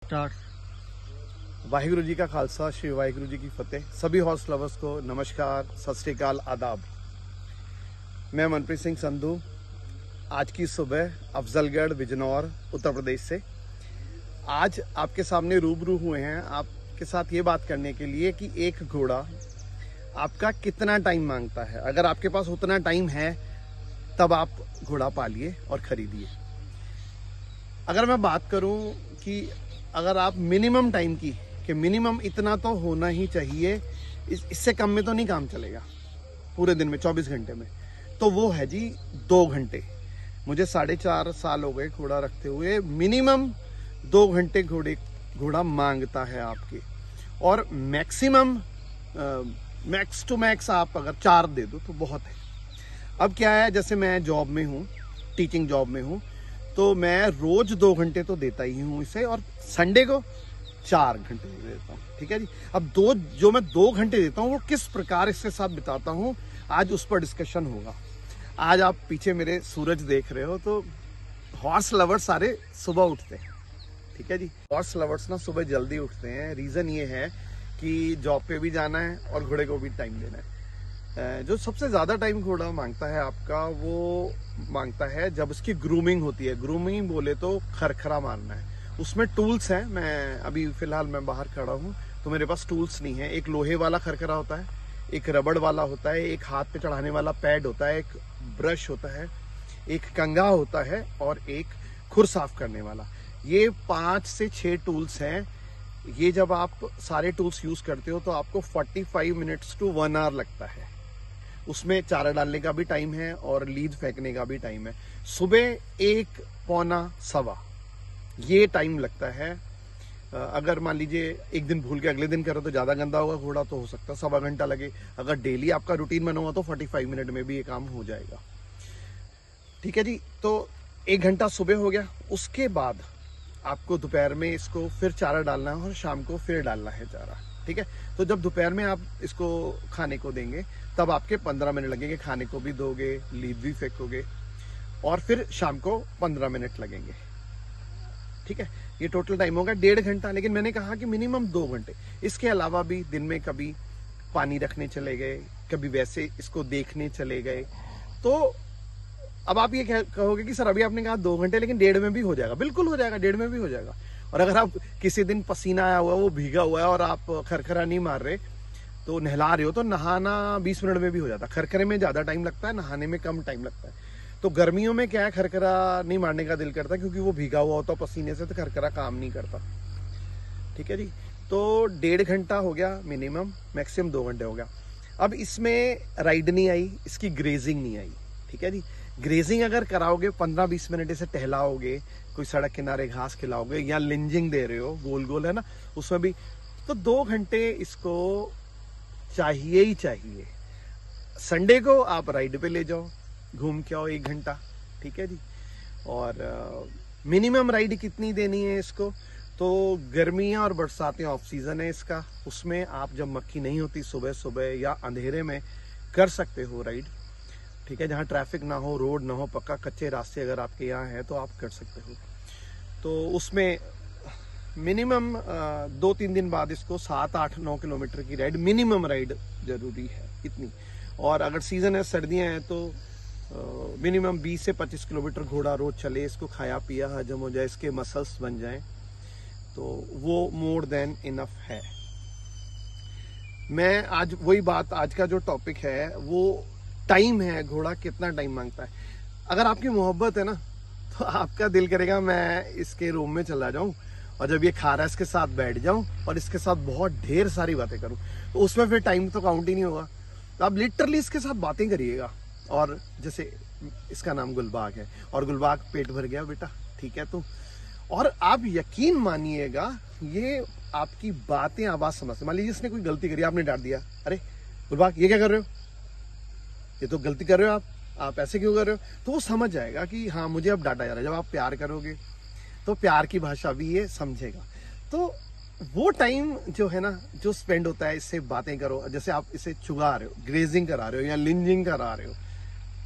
Start. Waheguru ji का खालसा, श्री वाहिगुरु जी की फतेह। सभी हॉर्स लवर्स को नमस्कार, सत श्री अकाल, आदाब। मैं मनप्रीत सिंह संधू आज की सुबह अफजलगढ़ बिजनौर उत्तर प्रदेश से आज आपके सामने रूबरू हुए हैं, आपके साथ ये बात करने के लिए कि एक घोड़ा आपका कितना टाइम मांगता है। अगर आपके पास उतना टाइम है तब आप घोड़ा पालिए और खरीदिए। अगर मैं बात करूं कि अगर आप मिनिमम टाइम की, कि मिनिमम इतना तो होना ही चाहिए, इससे कम में तो नहीं काम चलेगा पूरे दिन में 24 घंटे में, तो वो है जी 2 घंटे। मुझे 4.5 साल हो गए घोड़ा रखते हुए। मिनिमम 2 घंटे घोड़ा मांगता है आपके, और मैक्सिमम मैक्स टू मैक्स आप अगर 4 दे दो तो बहुत है। अब क्या है, जैसे मैं जॉब में हूँ, टीचिंग जॉब में हूँ, तो मैं रोज 2 घंटे तो देता ही हूँ इसे, और संडे को 4 घंटे देता हूँ। ठीक है जी। अब जो मैं 2 घंटे देता हूँ वो किस प्रकार इसके साथ बिताता हूँ, आज उस पर डिस्कशन होगा। आज आप पीछे मेरे सूरज देख रहे हो, तो हॉर्स लवर्स सारे सुबह उठते हैं। ठीक है जी। हॉर्स लवर्स ना सुबह जल्दी उठते हैं। रीजन ये है कि जॉब पे भी जाना है और घोड़े को भी टाइम देना है। जो सबसे ज्यादा टाइम घोड़ा मांगता है आपका, वो मांगता है जब उसकी ग्रूमिंग होती है। ग्रूमिंग बोले तो खरखरा मारना है। उसमें टूल्स हैं। मैं अभी फिलहाल मैं बाहर खड़ा हूँ तो मेरे पास टूल्स नहीं है। एक लोहे वाला खरखरा होता है, एक रबड़ वाला होता है, एक हाथ पे चढ़ाने वाला पैड होता है, एक ब्रश होता है, एक कंघा होता है, और एक खुर साफ करने वाला। ये 5 से 6 टूल्स हैं। ये जब आप सारे टूल्स यूज करते हो तो आपको 45 मिनट्स टू 1 आवर लगता है। उसमें चारा डालने का भी टाइम है और लीद फेंकने का भी टाइम है। सुबह 1, पौना, सवा ये टाइम लगता है। अगर मान लीजिए एक दिन भूल के अगले दिन करो तो ज्यादा गंदा होगा घोड़ा, तो हो सकता है 1.25 घंटा लगे। अगर डेली आपका रूटीन बना हुआ तो 45 मिनट में भी ये काम हो जाएगा। ठीक है जी। तो 1 घंटा सुबह हो गया। उसके बाद आपको दोपहर में इसको फिर चारा डालना है और शाम को फिर डालना है चारा। ठीक है। तो जब दोपहर में आप इसको खाने को देंगे तब आपके 15 मिनट लगेंगे। खाने को भी दोगे, लीद भी फेंकोगे, और फिर शाम को 15 मिनट लगेंगे। ठीक है। ये टोटल टाइम होगा 1.5 घंटा। लेकिन मैंने कहा कि मिनिमम 2 घंटे। इसके अलावा भी दिन में कभी पानी रखने चले गए, कभी वैसे इसको देखने चले गए, तो अब आप ये कहोगे कि सर अभी आपने कहा 2 घंटे, लेकिन 1.5 में भी हो जाएगा। बिल्कुल हो जाएगा, 1.5 में भी हो जाएगा। और अगर आप किसी दिन पसीना आया हुआ है, वो भीगा हुआ है, और आप खरखरा नहीं मार रहे, तो नहला रहे हो, तो नहाना 20 मिनट में भी हो जाता है। खरखरे में ज्यादा टाइम लगता है, नहाने में कम टाइम लगता है। तो गर्मियों में क्या है, खरखरा नहीं मारने का दिल करता, क्योंकि वो भीगा हुआ होता पसीने से, तो खरखरा काम नहीं करता। ठीक है जी। तो 1.5 घंटा हो गया मिनिमम, मैक्सिमम 2 घंटे हो गया। अब इसमें राइड नहीं आई, इसकी ग्रेजिंग नहीं आई। ठीक है जी। ग्रेजिंग अगर कराओगे, 15-20 मिनट इसे टहलाओगे, कोई सड़क किनारे घास खिलाओगे, या लिंजिंग दे रहे हो, गोल गोल है ना, उसमें भी, तो 2 घंटे इसको चाहिए ही चाहिए। संडे को आप राइड पे ले जाओ, घूम के आओ 1 घंटा। ठीक है जी। और मिनिमम राइड कितनी देनी है इसको, तो गर्मियां और बरसातें ऑफ सीजन है इसका, उसमें आप जब मक्खी नहीं होती सुबह सुबह या अंधेरे में कर सकते हो राइड। ठीक है। जहाँ ट्रैफिक ना हो, रोड ना हो, पक्का कच्चे रास्ते अगर आपके यहाँ है तो आप कर सकते हो। तो उसमें मिनिमम 2-3 दिन बाद इसको 7, 8, 9 किलोमीटर की राइड, मिनिमम राइड जरूरी है इतनी। और अगर सीजन है, सर्दियां हैं, तो मिनिमम 20 से 25 किलोमीटर घोड़ा रोज चले, इसको खाया पिया हजम हो जाए, इसके मसल्स बन जाएं, तो वो मोर देन इनफ है। मैं आज वही बात, आज का जो टॉपिक है वो टाइम है, घोड़ा कितना टाइम मांगता है। अगर आपकी मोहब्बत है ना, तो आपका दिल करेगा मैं इसके रूम में चला जाऊं और जब ये खा रहा है इसके साथ बैठ जाऊं और इसके साथ बहुत ढेर सारी बातें करूं, तो उसमें फिर टाइम तो काउंट ही नहीं होगा। तो आप लिटरली इसके साथ बातें करिएगा। और जैसे इसका नाम गुलबाग है, और गुलबाग पेट भर गया बेटा, ठीक है, तो और आप यकीन मानिएगा, ये आपकी बातें आवाज समझते। मान लीजिए इसने कोई गलती करी, आपने डांट दिया, अरे गुलबाग ये क्या कर रहे हो, ये तो गलती कर रहे हो आप ऐसे क्यों कर रहे हो, तो वो समझ जाएगा कि हाँ मुझे अब डांटा जा रहा है। जब आप प्यार करोगे तो प्यार की भाषा भी ये समझेगा। तो वो टाइम जो है ना, जो स्पेंड होता है, इससे बातें करो, जैसे आप इसे चुगा रहे हो, ग्रेजिंग करा रहे हो या लिंजिंग करा रहे हो,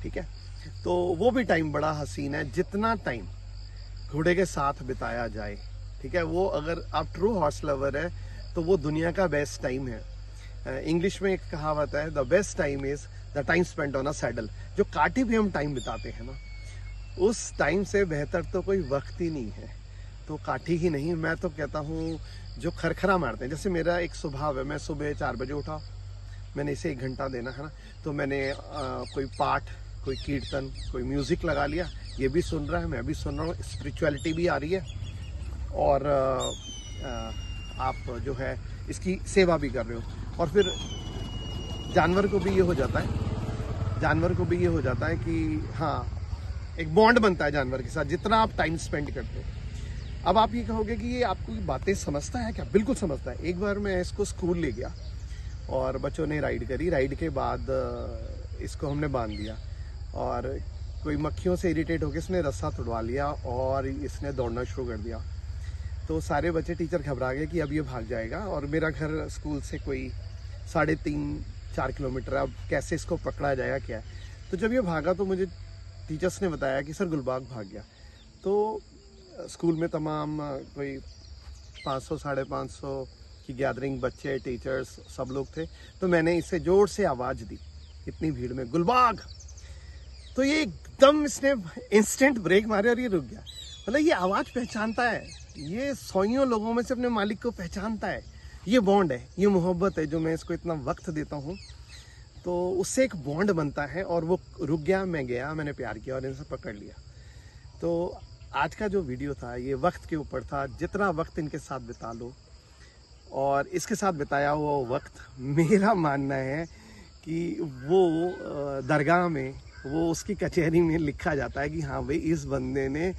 ठीक है, तो वो भी टाइम बड़ा हसीन है। जितना टाइम घोड़े के साथ बिताया जाए ठीक है, वो अगर आप ट्रू हॉर्स लवर है तो वो दुनिया का बेस्ट टाइम है। इंग्लिश में एक कहावत है, the best time is the time spent on a saddle. जो काठी भी हम टाइम बिताते हैं ना, उस टाइम से बेहतर तो कोई वक्त ही नहीं है। तो काठी ही नहीं, मैं तो कहता हूँ जो खरखरा मारते हैं। जैसे मेरा एक स्वभाव है, मैं सुबह 4 बजे उठा, मैंने इसे 1 घंटा देना है ना, तो मैंने कोई पाठ, कोई कीर्तन, कोई म्यूजिक लगा लिया, ये भी सुन रहा है, मैं भी सुन रहा हूँ, स्पिरिचुअलिटी भी आ रही है और आप जो है इसकी सेवा भी कर रहे हो। और फिर जानवर को भी ये हो जाता है, जानवर को भी ये हो जाता है कि हाँ, एक बॉन्ड बनता है जानवर के साथ जितना आप टाइम स्पेंड करते हो। अब आप ये कहोगे कि ये आपको बातें समझता है क्या? बिल्कुल समझता है। एक बार मैं इसको स्कूल ले गया और बच्चों ने राइड करी, राइड के बाद इसको हमने बांध दिया और कोई मक्खियों से इरिटेट होकर इसने रस्सा तुड़वा लिया और इसने दौड़ना शुरू कर दिया। तो सारे बच्चे, टीचर घबरा गए कि अब ये भाग जाएगा, और मेरा घर स्कूल से कोई 3.5-4 किलोमीटर, अब कैसे इसको पकड़ा जाएगा क्या है। तो जब ये भागा तो मुझे टीचर्स ने बताया कि सर गुलबाग भाग गया। तो स्कूल में तमाम कोई 500-550 की गैदरिंग, बच्चे, टीचर्स, सब लोग थे। तो मैंने इसे जोर से आवाज़ दी इतनी भीड़ में, गुलबाग। तो ये एकदम इसने इंस्टेंट ब्रेक मारे और ये रुक गया। मतलब ये आवाज़ पहचानता है, ये सौयों लोगों में से अपने मालिक को पहचानता है। ये बॉन्ड है, ये मोहब्बत है जो मैं इसको इतना वक्त देता हूँ, तो उससे एक बॉन्ड बनता है। और वो रुक गया, मैं गया, मैंने प्यार किया और इनसे पकड़ लिया। तो आज का जो वीडियो था ये वक्त के ऊपर था। जितना वक्त इनके साथ बिता लो, और इसके साथ बिताया हुआ वक्त, मेरा मानना है कि वो दरगाह में, वो उसकी कचहरी में लिखा जाता है कि हाँ भाई, इस बंदे ने